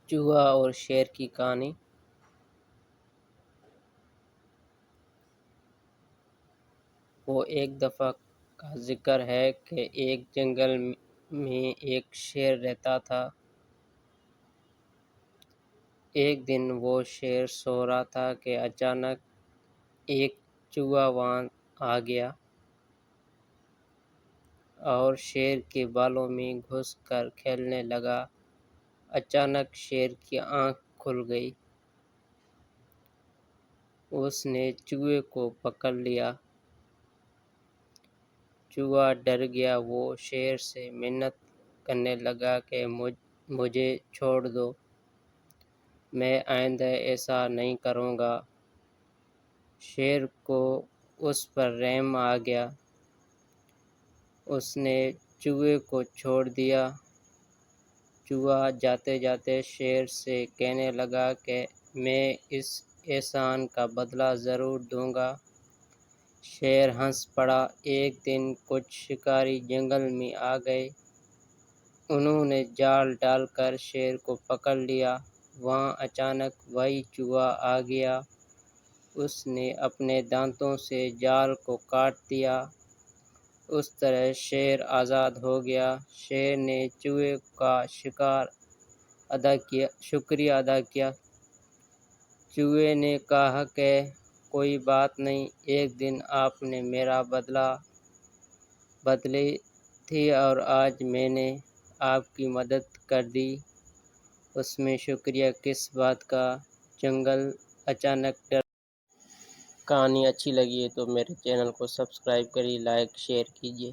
چوہا اور شیر کی کہانی۔ وہ ایک دفعہ کا ذکر ہے کہ ایک جنگل میں ایک شیر رہتا تھا۔ ایک دن وہ شیر سو رہا تھا کہ اچانک ایک چوہا وہاں آ گیا اور شیر کے بالوں میں گھس کر کھیلنے لگا۔ اچانک شیر کی آنکھ کھل گئی۔ اس نے چوہے کو پکڑ لیا۔ چوہا ڈر گیا۔ وہ شیر سے منت کرنے لگا کہ مجھے چھوڑ دو، میں آئندہ ایسا نہیں کروں گا۔ شیر کو اس پر رحم آ گیا۔ اس نے چوہے کو چھوڑ دیا۔ چوہا جاتے جاتے شیر سے کہنے لگا کہ میں اس احسان کا بدلہ ضرور دوں گا۔ شیر ہنس پڑا۔ ایک دن کچھ شکاری جنگل میں آ گئے۔ انہوں نے جال ڈال کر شیر کو پکڑ لیا۔ وہاں اچانک وہی چوہا آ گیا۔ اس نے اپنے دانتوں سے جال کو کاٹ دیا۔ اس طرح شیر آزاد ہو گیا۔ شیر نے چوہے کا شکریہ ادا کیا۔ چوہے نے کہا کہ کوئی بات نہیں، ایک دن آپ نے میرا بدلی تھی اور آج میں نے آپ کی مدد کر دی، اس میں شکریہ کس بات کا۔ جنگل اچانک ڈر۔ کہانی اچھی لگی ہے تو میرے چینل کو سبسکرائب کریے، لائک شیئر کیجیے۔